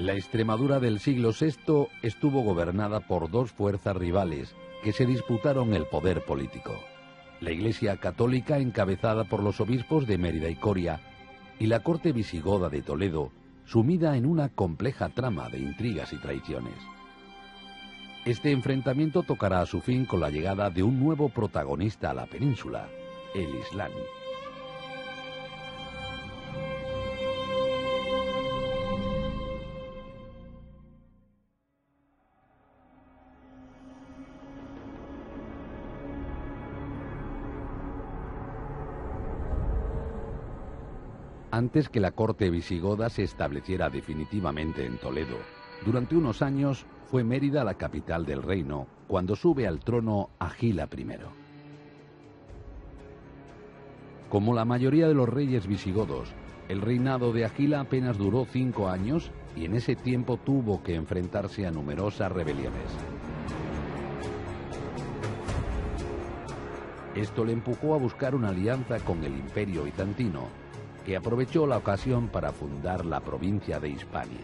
La Extremadura del siglo VI estuvo gobernada por dos fuerzas rivales que se disputaron el poder político: la Iglesia católica, encabezada por los obispos de Mérida y Coria, y la corte visigoda de Toledo, sumida en una compleja trama de intrigas y traiciones. Este enfrentamiento tocará a su fin con la llegada de un nuevo protagonista a la península: el Islam. Antes que la corte visigoda se estableciera definitivamente en Toledo, durante unos años fue Mérida la capital del reino, cuando sube al trono Agila I. Como la mayoría de los reyes visigodos, el reinado de Agila apenas duró 5 años y en ese tiempo tuvo que enfrentarse a numerosas rebeliones. Esto le empujó a buscar una alianza con el Imperio bizantino, que aprovechó la ocasión para fundar la provincia de Hispania.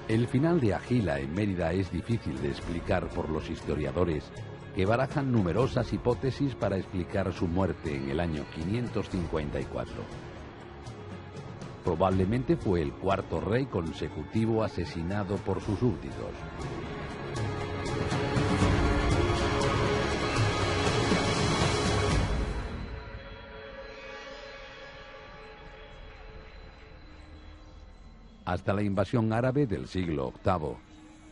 El final de Agila en Mérida es difícil de explicar por los historiadores, que barajan numerosas hipótesis para explicar su muerte en el año 554. Probablemente fue el cuarto rey consecutivo asesinado por sus súbditos. Hasta la invasión árabe del siglo VIII,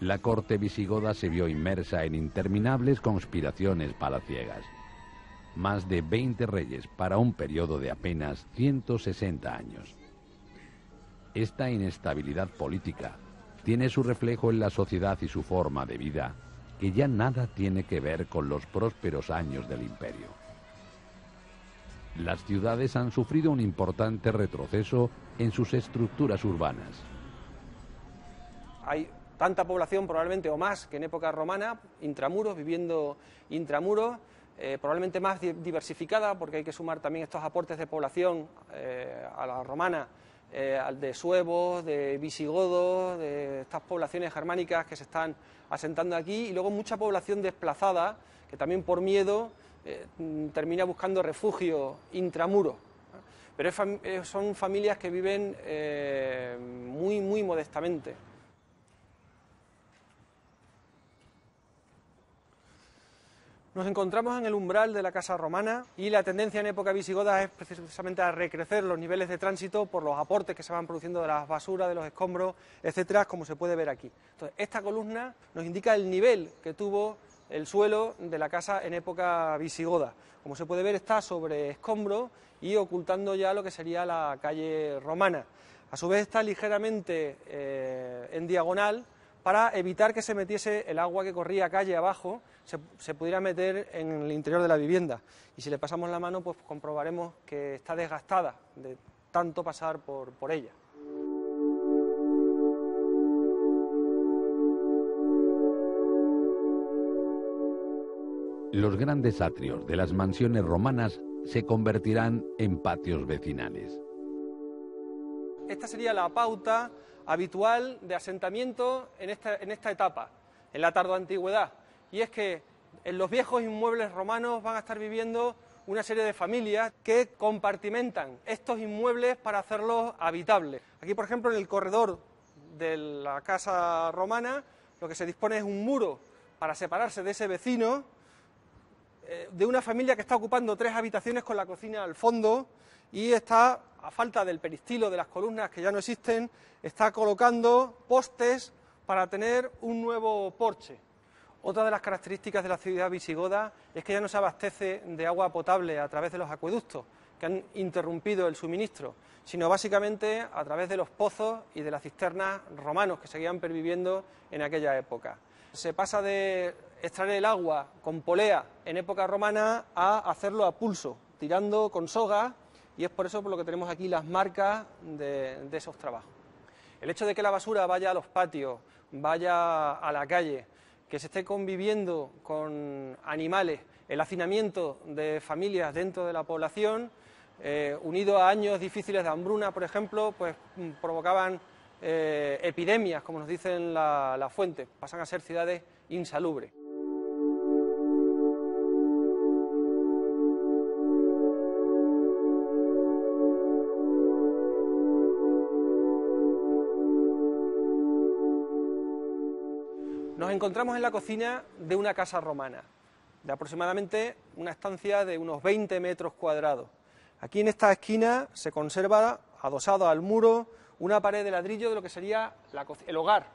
la corte visigoda se vio inmersa en interminables conspiraciones palaciegas. Más de 20 reyes para un periodo de apenas 160 años. Esta inestabilidad política tiene su reflejo en la sociedad y su forma de vida, que ya nada tiene que ver con los prósperos años del imperio. Las ciudades han sufrido un importante retroceso en sus estructuras urbanas. Hay tanta población probablemente o más que en época romana, intramuros, viviendo intramuros, probablemente más diversificada, porque hay que sumar también estos aportes de población a la romana, de suevos, de visigodos, de estas poblaciones germánicas que se están asentando aquí, y luego mucha población desplazada, que también por miedo termina buscando refugio intramuros. Pero son familias que viven muy modestamente. Nos encontramos en el umbral de la casa romana y la tendencia en época visigoda es precisamente a recrecer los niveles de tránsito por los aportes que se van produciendo de las basuras, de los escombros, etcétera, como se puede ver aquí. Entonces, esta columna nos indica el nivel que tuvo el suelo de la casa en época visigoda. Como se puede ver, está sobre escombros y ocultando ya lo que sería la calle romana. A su vez está ligeramente en diagonal para evitar que se metiese el agua que corría calle abajo, se pudiera meter en el interior de la vivienda. Y si le pasamos la mano, pues comprobaremos que está desgastada de tanto pasar por ella. Los grandes atrios de las mansiones romanas se convertirán en patios vecinales. Esta sería la pauta habitual de asentamiento en esta etapa, en la tardoantigüedad, y es que en los viejos inmuebles romanos van a estar viviendo una serie de familias que compartimentan estos inmuebles para hacerlos habitables. Aquí, por ejemplo, en el corredor de la casa romana, lo que se dispone es un muro para separarse de ese vecino, de una familia que está ocupando 3 habitaciones con la cocina al fondo, y está, a falta del peristilo de las columnas que ya no existen, está colocando postes para tener un nuevo porche. Otra de las características de la ciudad visigoda es que ya no se abastece de agua potable a través de los acueductos, que han interrumpido el suministro, sino básicamente a través de los pozos y de las cisternas romanos que seguían perviviendo en aquella época. Se pasa de extraer el agua con polea en época romana a hacerlo a pulso, tirando con soga, y es por eso por lo que tenemos aquí las marcas de esos trabajos. El hecho de que la basura vaya a los patios, vaya a la calle, que se esté conviviendo con animales, el hacinamiento de familias dentro de la población, unido a años difíciles de hambruna, por ejemplo, pues provocaban epidemias, como nos dicen las fuentes, pasan a ser ciudades insalubres. Nos encontramos en la cocina de una casa romana, de aproximadamente una estancia de unos 20 metros cuadrados. Aquí en esta esquina se conserva, adosado al muro, una pared de ladrillo de lo que sería el hogar,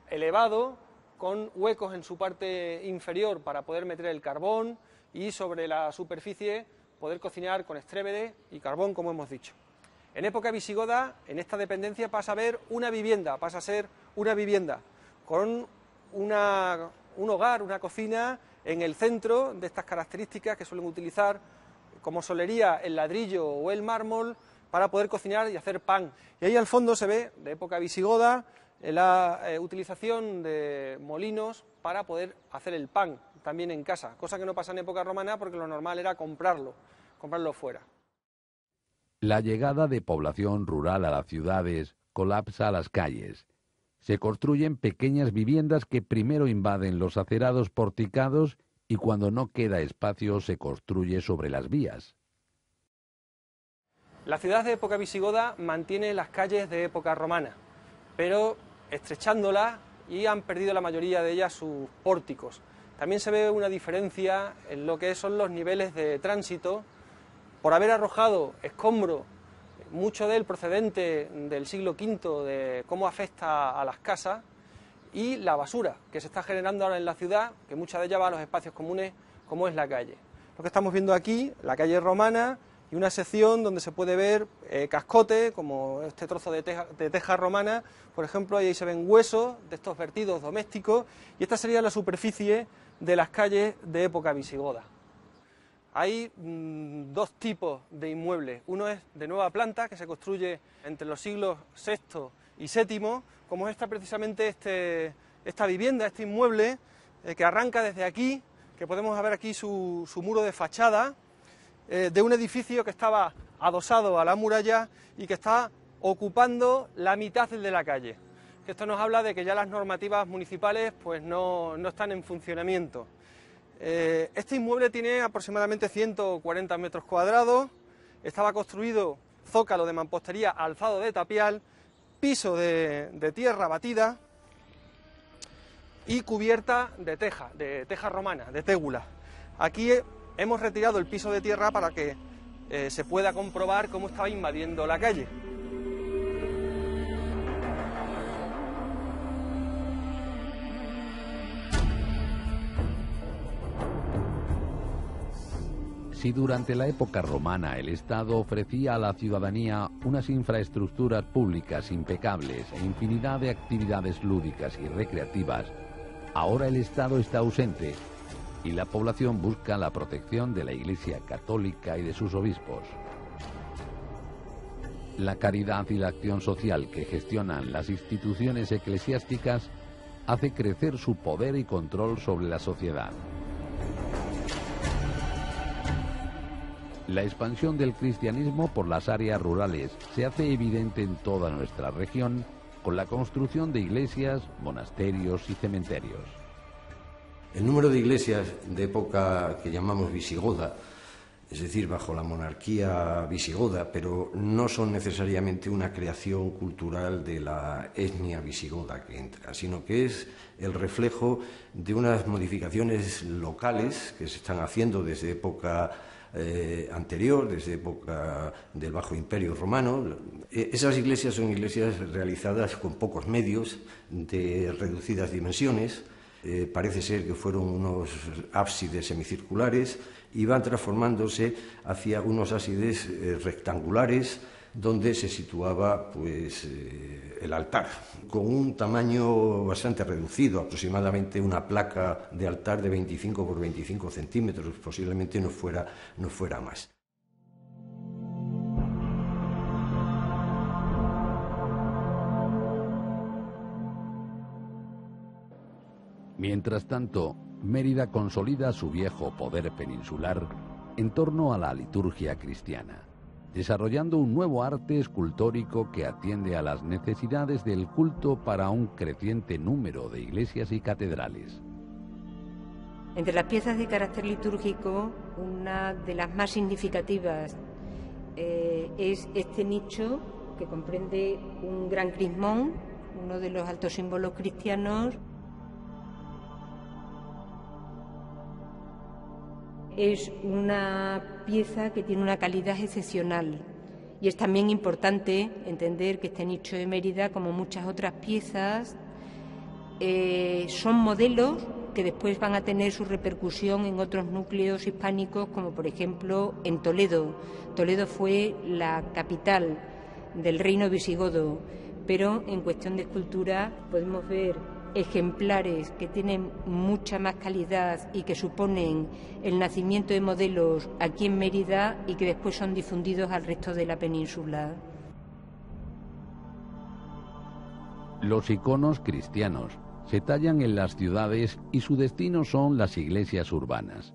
elevado, con huecos en su parte inferior para poder meter el carbón y sobre la superficie poder cocinar con estrébede y carbón, como hemos dicho. En época visigoda, en esta dependencia pasa a ser una vivienda, con un hogar, una cocina en el centro de estas características que suelen utilizar como solería el ladrillo o el mármol para poder cocinar y hacer pan. Y ahí al fondo se ve, de época visigoda, la utilización de molinos para poder hacer el pan también en casa, cosa que no pasa en época romana porque lo normal era comprarlo fuera. La llegada de población rural a las ciudades colapsa las calles. Se construyen pequeñas viviendas que primero invaden los acerados porticados y cuando no queda espacio se construye sobre las vías. La ciudad de época visigoda mantiene las calles de época romana, pero estrechándolas y han perdido la mayoría de ellas sus pórticos. También se ve una diferencia en lo que son los niveles de tránsito por haber arrojado escombro, mucho de él procedente del siglo V, de cómo afecta a las casas, y la basura que se está generando ahora en la ciudad, que mucha de ella va a los espacios comunes, como es la calle. Lo que estamos viendo aquí, la calle romana, y una sección donde se puede ver cascote, como este trozo de teja romana, por ejemplo, ahí se ven huesos de estos vertidos domésticos, y esta sería la superficie de las calles de época visigoda. Hay dos tipos de inmuebles. Uno es de nueva planta, que se construye entre los siglos VI y VII, como es precisamente esta vivienda, este inmueble, que arranca desde aquí, que podemos ver aquí su muro de fachada, de un edificio que estaba adosado a la muralla y que está ocupando la mitad de la calle. Esto nos habla de que ya las normativas municipales pues no están en funcionamiento. Este inmueble tiene aproximadamente 140 metros cuadrados, estaba construido zócalo de mampostería alzado de tapial, piso de tierra batida y cubierta de teja romana, de tégula. Aquí hemos retirado el piso de tierra para que se pueda comprobar cómo estaba invadiendo la calle. Si durante la época romana el Estado ofrecía a la ciudadanía unas infraestructuras públicas impecables e infinidad de actividades lúdicas y recreativas, ahora el Estado está ausente y la población busca la protección de la Iglesia Católica y de sus obispos. La caridad y la acción social que gestionan las instituciones eclesiásticas hace crecer su poder y control sobre la sociedad. La expansión del cristianismo por las áreas rurales se hace evidente en toda nuestra región con la construcción de iglesias, monasterios y cementerios. El número de iglesias de época que llamamos visigoda, es decir, bajo la monarquía visigoda, pero no son necesariamente una creación cultural de la etnia visigoda que entra, sino que es el reflejo de unas modificaciones locales que se están haciendo desde época anterior, desde época del Bajo Imperio Romano. Esas iglesias son iglesias realizadas con pocos medios, de reducidas dimensiones. Parece ser que fueron unos ábsides semicirculares y van transformándose hacia unos ábsides rectangulares donde se situaba pues, el altar, con un tamaño bastante reducido, aproximadamente una placa de altar de 25 por 25 centímetros, posiblemente no fuera más. Mientras tanto, Mérida consolida su viejo poder peninsular en torno a la liturgia cristiana, desarrollando un nuevo arte escultórico que atiende a las necesidades del culto para un creciente número de iglesias y catedrales. Entre las piezas de carácter litúrgico, una de las más significativas es este nicho que comprende un gran crismón, uno de los altos símbolos cristianos. Es una pieza que tiene una calidad excepcional y es también importante entender que este nicho de Mérida, como muchas otras piezas, son modelos que después van a tener su repercusión en otros núcleos hispánicos, como por ejemplo en Toledo. Toledo fue la capital del reino visigodo, pero en cuestión de escultura podemos ver ejemplares que tienen mucha más calidad y que suponen el nacimiento de modelos aquí en Mérida y que después son difundidos al resto de la península. Los iconos cristianos se tallan en las ciudades y su destino son las iglesias urbanas.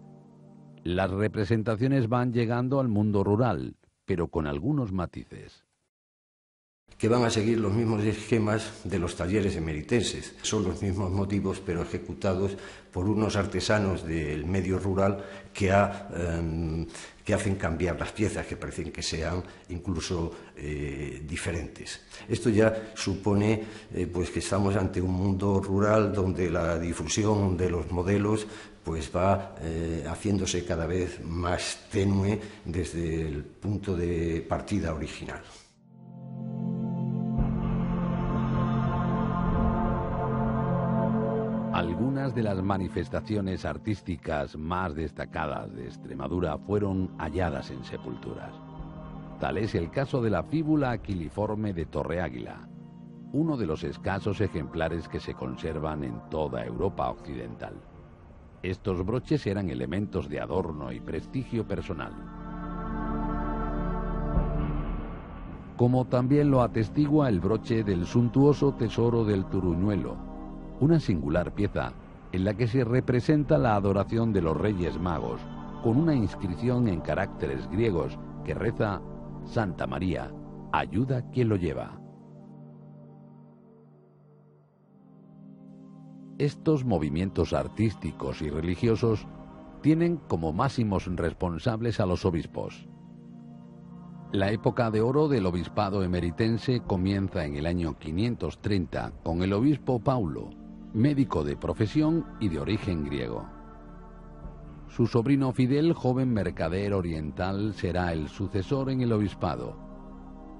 Las representaciones van llegando al mundo rural, pero con algunos matices. Que van a seguir los mismos esquemas de los talleres emeritenses. Son los mismos motivos, pero ejecutados por unos artesanos del medio rural que hacen cambiar las piezas, que parecen que sean incluso diferentes. Esto ya supone pues que estamos ante un mundo rural donde la difusión de los modelos pues va haciéndose cada vez más tenue desde el punto de partida original. Algunas de las manifestaciones artísticas más destacadas de Extremadura fueron halladas en sepulturas. Tal es el caso de la fíbula aquiliforme de Torre Águila, uno de los escasos ejemplares que se conservan en toda Europa occidental. Estos broches eran elementos de adorno y prestigio personal. Como también lo atestigua el broche del suntuoso tesoro del Turuñuelo, una singular pieza en la que se representa la adoración de los Reyes Magos, con una inscripción en caracteres griegos que reza: Santa María, ayuda quien lo lleva. Estos movimientos artísticos y religiosos tienen como máximos responsables a los obispos. La época de oro del obispado emeritense comienza en el año 530 con el obispo Paulo, médico de profesión y de origen griego. Su sobrino Fidel, joven mercader oriental, será el sucesor en el obispado.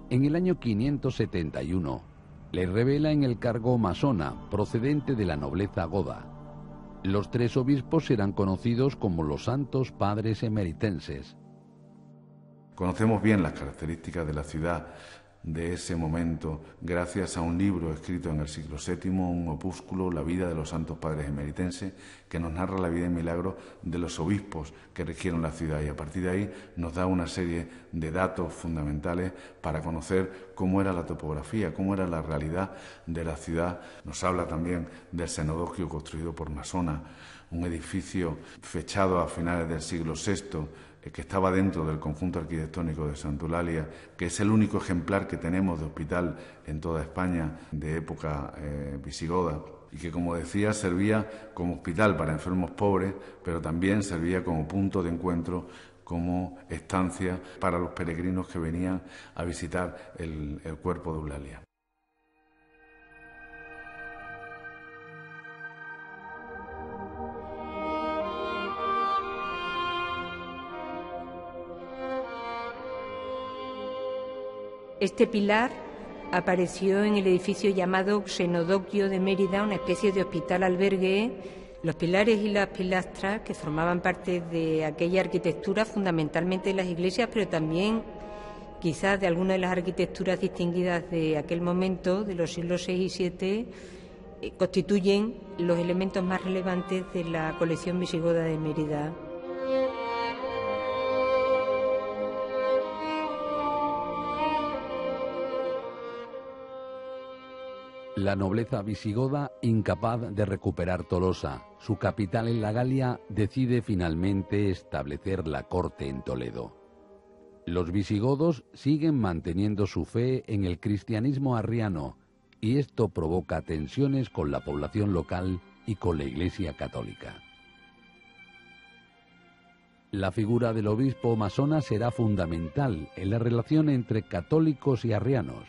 En el año 571 le revela en el cargo masona, procedente de la nobleza goda. Los tres obispos serán conocidos como los Santos Padres Emeritenses. Conocemos bien las características de la ciudad de ese momento gracias a un libro escrito en el siglo VII, un opúsculo, La vida de los santos padres emeritenses, que nos narra la vida y milagros de los obispos que regieron la ciudad, y a partir de ahí nos da una serie de datos fundamentales para conocer cómo era la topografía, cómo era la realidad de la ciudad. Nos habla también del cenodoquio construido por Masona, un edificio fechado a finales del siglo VI, que estaba dentro del conjunto arquitectónico de Santa Eulalia, que es el único ejemplar que tenemos de hospital en toda España de época visigoda, y que, como decía, servía como hospital para enfermos pobres, pero también servía como punto de encuentro, como estancia para los peregrinos que venían a visitar el cuerpo de Eulalia. Este pilar apareció en el edificio llamado Cenodoquio de Mérida, una especie de hospital albergue. Los pilares y las pilastras que formaban parte de aquella arquitectura, fundamentalmente de las iglesias, pero también quizás de algunas de las arquitecturas distinguidas de aquel momento, de los siglos VI y VII, constituyen los elementos más relevantes de la colección visigoda de Mérida. La nobleza visigoda, incapaz de recuperar Tolosa, su capital en la Galia, decide finalmente establecer la corte en Toledo. Los visigodos siguen manteniendo su fe en el cristianismo arriano, y esto provoca tensiones con la población local y con la Iglesia católica. La figura del obispo masona será fundamental en la relación entre católicos y arrianos,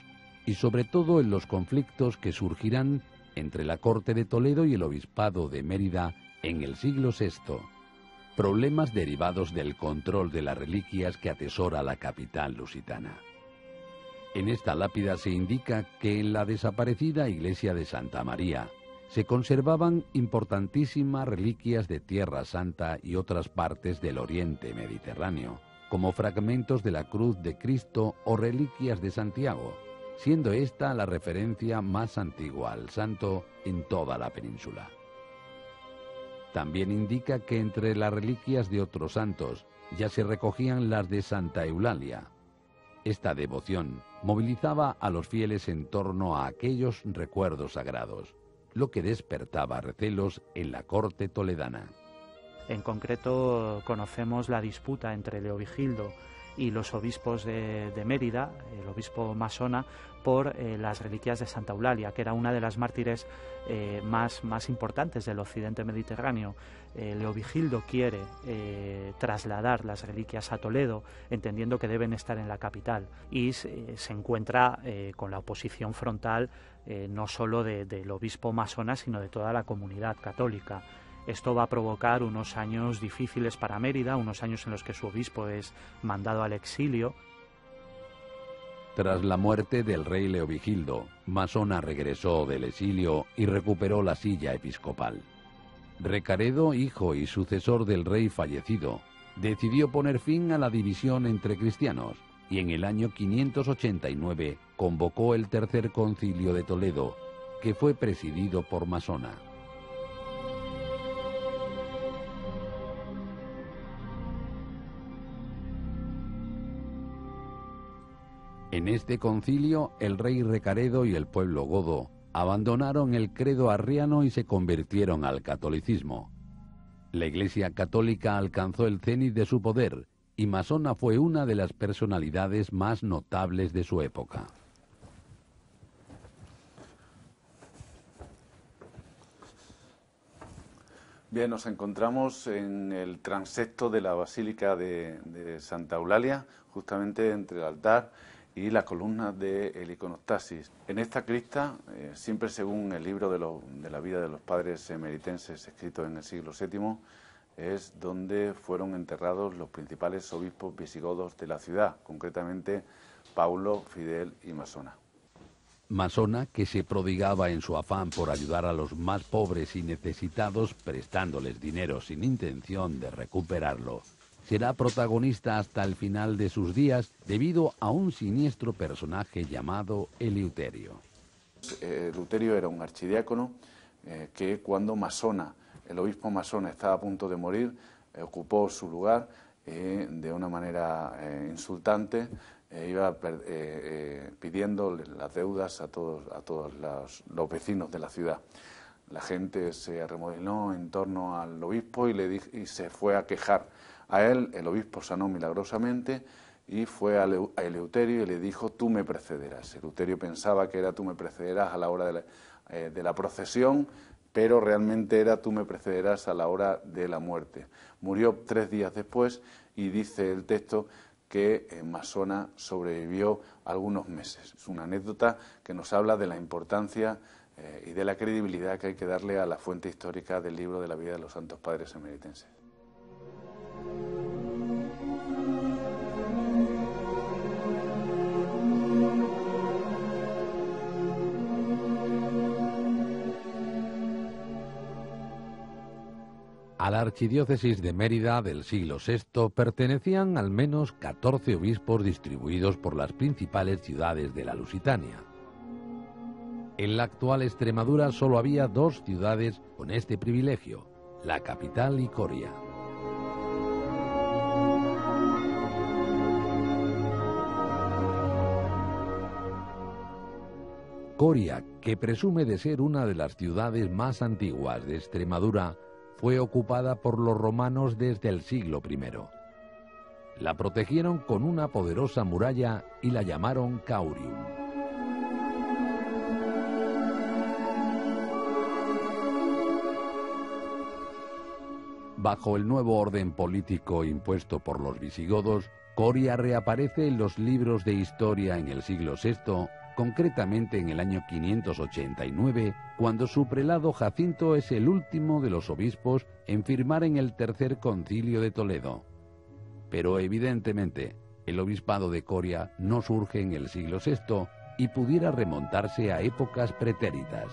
y sobre todo en los conflictos que surgirán entre la corte de Toledo y el obispado de Mérida en el siglo VI, problemas derivados del control de las reliquias que atesora la capital lusitana. En esta lápida se indica que en la desaparecida iglesia de Santa María se conservaban importantísimas reliquias de Tierra Santa y otras partes del Oriente Mediterráneo, como fragmentos de la cruz de Cristo o reliquias de Santiago, siendo esta la referencia más antigua al santo en toda la península. También indica que entre las reliquias de otros santos ya se recogían las de Santa Eulalia. Esta devoción movilizaba a los fieles en torno a aquellos recuerdos sagrados, lo que despertaba recelos en la corte toledana. En concreto, conocemos la disputa entre Leovigildo y los obispos de Mérida, el obispo masona, por las reliquias de Santa Eulalia, que era una de las mártires más importantes del occidente mediterráneo. Leovigildo quiere trasladar las reliquias a Toledo, entendiendo que deben estar en la capital, y se encuentra con la oposición frontal no solo del obispo masona, sino de toda la comunidad católica. Esto va a provocar unos años difíciles para Mérida, unos años en los que su obispo es mandado al exilio. Tras la muerte del rey Leovigildo, Masona regresó del exilio y recuperó la silla episcopal. Recaredo, hijo y sucesor del rey fallecido, decidió poner fin a la división entre cristianos y en el año 589 convocó el Tercer Concilio de Toledo, que fue presidido por Masona. En este concilio, el rey Recaredo y el pueblo godo abandonaron el credo arriano y se convirtieron al catolicismo. La Iglesia católica alcanzó el cenit de su poder y Masona fue una de las personalidades más notables de su época. Bien, nos encontramos en el transepto de la Basílica de Santa Eulalia, justamente entre el altar y las columnas del iconostasis. En esta cripta, siempre según el libro de la vida de los padres emeritenses escrito en el siglo VII, es donde fueron enterrados los principales obispos visigodos de la ciudad, concretamente Paulo, Fidel y Masona. Masona, que se prodigaba en su afán por ayudar a los más pobres y necesitados, prestándoles dinero sin intención de recuperarlo, será protagonista hasta el final de sus días debido a un siniestro personaje llamado Eleuterio. Eleuterio era un archidiácono que cuando Masona, el obispo Masona, estaba a punto de morir, ocupó su lugar de una manera insultante, iba pidiendo las deudas a todos los vecinos de la ciudad. La gente se arremolinó en torno al obispo y se fue a quejar a él. El obispo sanó milagrosamente y fue a Eleuterio y le dijo: tú me precederás. Eleuterio pensaba que era tú me precederás a la hora de la procesión, pero realmente era tú me precederás a la hora de la muerte. Murió 3 días después y dice el texto que Masona sobrevivió algunos meses. Es una anécdota que nos habla de la importancia y de la credibilidad que hay que darle a la fuente histórica del libro de la vida de los santos padres emeritenses. A la archidiócesis de Mérida del siglo VI pertenecían al menos 14 obispos distribuidos por las principales ciudades de la Lusitania. En la actual Extremadura solo había 2 ciudades con este privilegio, la capital y Coria. Coria, que presume de ser una de las ciudades más antiguas de Extremadura, fue ocupada por los romanos desde el siglo I. La protegieron con una poderosa muralla y la llamaron Caurium. Bajo el nuevo orden político impuesto por los visigodos, Coria reaparece en los libros de historia en el siglo VI, concretamente en el año 589, cuando su prelado Jacinto es el último de los obispos en firmar en el Tercer Concilio de Toledo. Pero evidentemente, el obispado de Coria no surge en el siglo VI y pudiera remontarse a épocas pretéritas.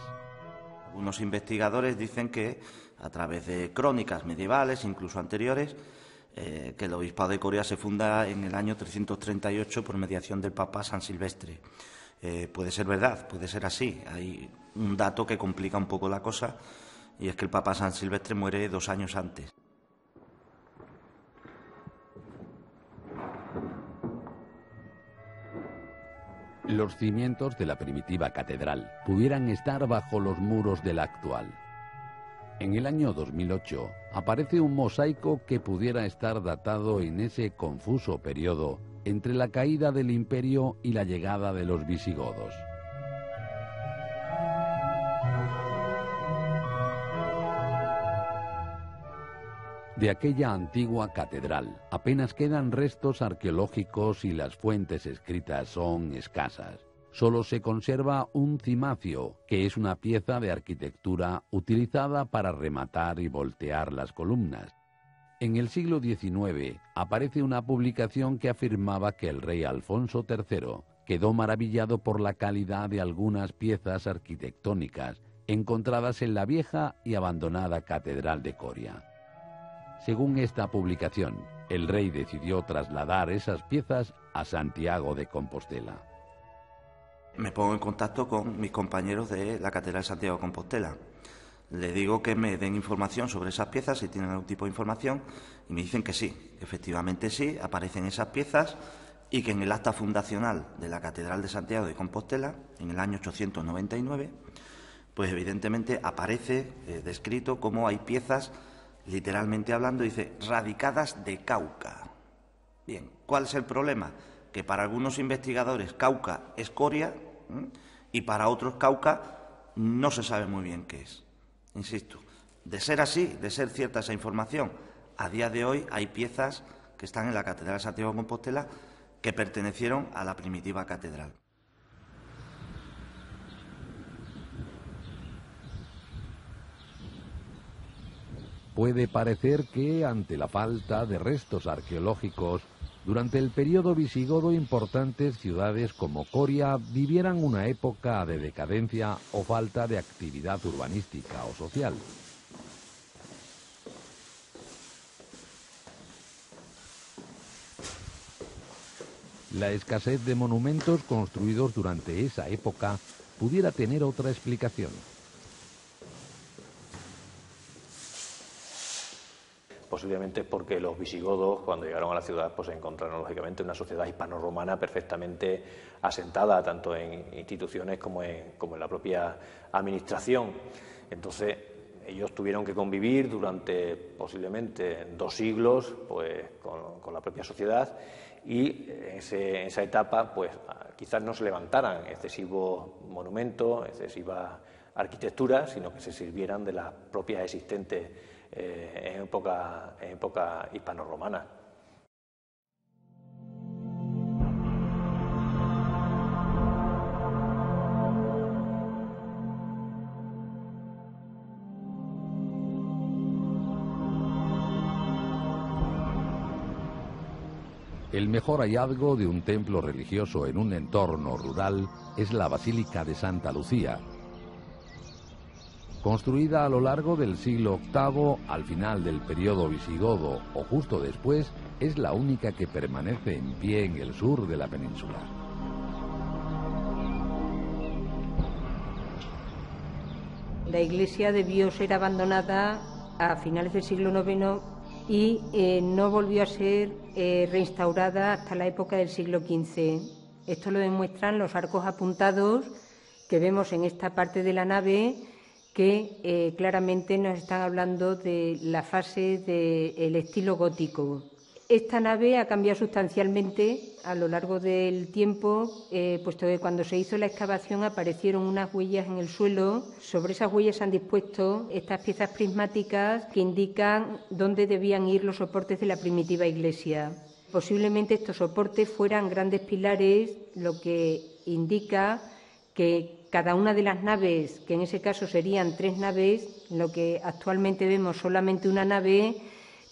Algunos investigadores dicen que, a través de crónicas medievales, incluso anteriores, que el obispado de Coria se funda en el año 338 por mediación del Papa San Silvestre. Puede ser verdad, puede ser así. Hay un dato que complica un poco la cosa, y es que el Papa San Silvestre muere 2 años antes. Los cimientos de la primitiva catedral pudieran estar bajo los muros de la actual. En el año 2008 aparece un mosaico que pudiera estar datado en ese confuso periodo entre la caída del imperio y la llegada de los visigodos. De aquella antigua catedral apenas quedan restos arqueológicos y las fuentes escritas son escasas. Solo se conserva un cimacio, que es una pieza de arquitectura utilizada para rematar y voltear las columnas. En el siglo XIX aparece una publicación que afirmaba que el rey Alfonso III quedó maravillado por la calidad de algunas piezas arquitectónicas encontradas en la vieja y abandonada catedral de Coria. Según esta publicación, el rey decidió trasladar esas piezas a Santiago de Compostela. Me pongo en contacto con mis compañeros de la Catedral de Santiago de Compostela. Le digo que me den información sobre esas piezas, si tienen algún tipo de información, y me dicen que sí, efectivamente sí, aparecen esas piezas, y que en el acta fundacional de la Catedral de Santiago de Compostela, en el año 899, pues evidentemente aparece descrito cómo hay piezas, literalmente hablando, dice, radicadas de Cauca. Bien, ¿cuál es el problema? Que para algunos investigadores Cauca es Coria, y para otros Cauca no se sabe muy bien qué es. Insisto, de ser así, de ser cierta esa información, a día de hoy hay piezas que están en la Catedral de Santiago de Compostela que pertenecieron a la primitiva catedral. Puede parecer que, ante la falta de restos arqueológicos, durante el periodo visigodo importantes ciudades como Coria vivieran una época de decadencia o falta de actividad urbanística o social. La escasez de monumentos construidos durante esa época pudiera tener otra explicación. Posiblemente porque los visigodos, cuando llegaron a la ciudad, pues encontraron lógicamente una sociedad hispano-romana perfectamente asentada, tanto en instituciones como en la propia administración. Entonces, ellos tuvieron que convivir durante posiblemente 2 siglos pues, con la propia sociedad, y en esa etapa pues quizás no se levantaran excesivos monumentos, excesiva arquitectura, sino que se sirvieran de las propias existentes en época hispano-romana. El mejor hallazgo de un templo religioso en un entorno rural es la Basílica de Santa Lucía. Construida a lo largo del siglo VIII, al final del periodo visigodo o justo después, es la única que permanece en pie en el sur de la península. La iglesia debió ser abandonada a finales del siglo IX y no volvió a ser reinstaurada hasta la época del siglo XV. Esto lo demuestran los arcos apuntados que vemos en esta parte de la nave que claramente nos están hablando de la fase del estilo gótico. Esta nave ha cambiado sustancialmente a lo largo del tiempo, puesto que cuando se hizo la excavación aparecieron unas huellas en el suelo. Sobre esas huellas se han dispuesto estas piezas prismáticas que indican dónde debían ir los soportes de la primitiva iglesia. Posiblemente estos soportes fueran grandes pilares, lo que indica que cada una de las naves, que en ese caso serían 3 naves, lo que actualmente vemos solamente una nave,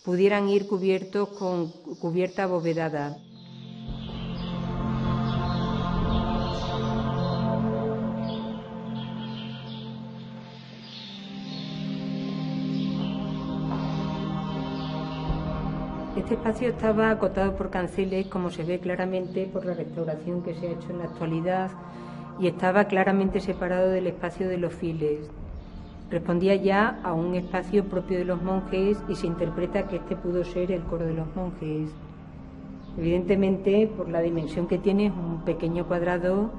pudieran ir cubiertos con cubierta abovedada. Este espacio estaba acotado por canceles, como se ve claramente por la restauración que se ha hecho en la actualidad, y estaba claramente separado del espacio de los fieles. Respondía ya a un espacio propio de los monjes y se interpreta que este pudo ser el coro de los monjes. Evidentemente, por la dimensión que tiene, es un pequeño cuadrado.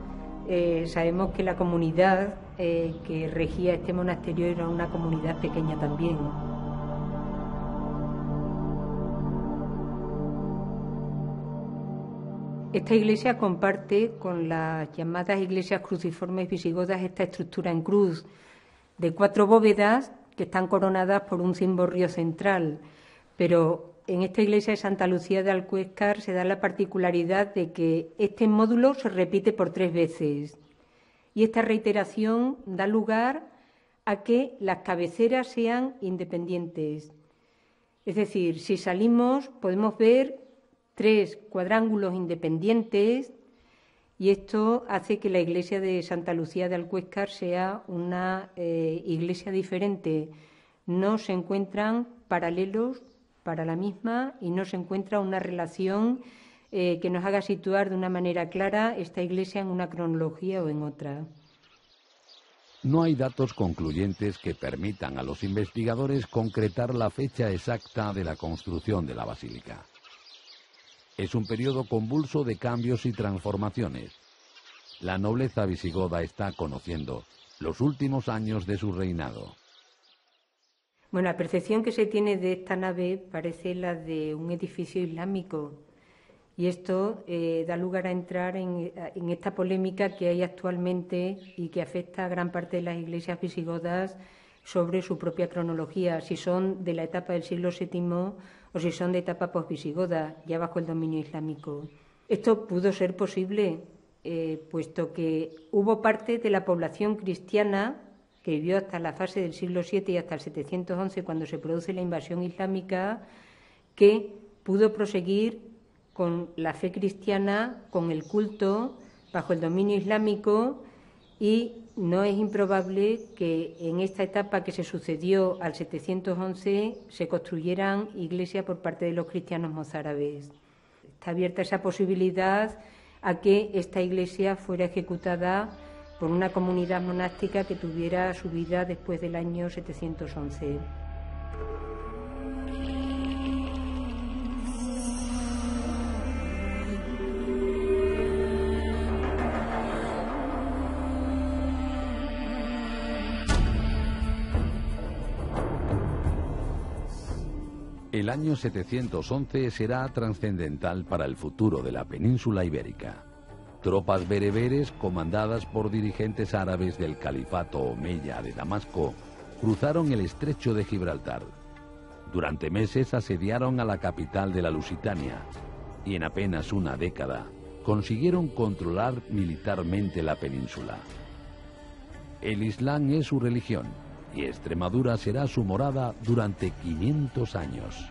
Sabemos que la comunidad que regía este monasterio era una comunidad pequeña también. Esta iglesia comparte con las llamadas iglesias cruciformes visigodas esta estructura en cruz, de 4 bóvedas que están coronadas por un cimborrio central, pero en esta iglesia de Santa Lucía de Alcuéscar se da la particularidad de que este módulo se repite por 3 veces y esta reiteración da lugar a que las cabeceras sean independientes. Es decir, si salimos podemos ver 3 cuadrángulos independientes y esto hace que la iglesia de Santa Lucía de Alcuéscar sea una iglesia diferente. No se encuentran paralelos para la misma y no se encuentra una relación que nos haga situar de una manera clara esta iglesia en una cronología o en otra. No hay datos concluyentes que permitan a los investigadores concretar la fecha exacta de la construcción de la basílica. Es un periodo convulso de cambios y transformaciones. La nobleza visigoda está conociendo los últimos años de su reinado. Bueno, la percepción que se tiene de esta nave parece la de un edificio islámico y esto da lugar a entrar en esta polémica que hay actualmente y que afecta a gran parte de las iglesias visigodas sobre su propia cronología, si son de la etapa del siglo VII o si son de etapa posvisigoda, ya bajo el dominio islámico. Esto pudo ser posible, puesto que hubo parte de la población cristiana que vivió hasta la fase del siglo VII y hasta el 711, cuando se produce la invasión islámica, que pudo proseguir con la fe cristiana, con el culto, bajo el dominio islámico, y no es improbable que en esta etapa que se sucedió al 711 se construyeran iglesias por parte de los cristianos mozárabes. Está abierta esa posibilidad a que esta iglesia fuera ejecutada por una comunidad monástica que tuviera su vida después del año 711. El año 711 será trascendental para el futuro de la península ibérica. Tropas bereberes, comandadas por dirigentes árabes del califato omeya de Damasco, cruzaron el estrecho de Gibraltar. Durante meses asediaron a la capital de la Lusitania y en apenas una década consiguieron controlar militarmente la península. El Islam es su religión y Extremadura será su morada durante 500 años.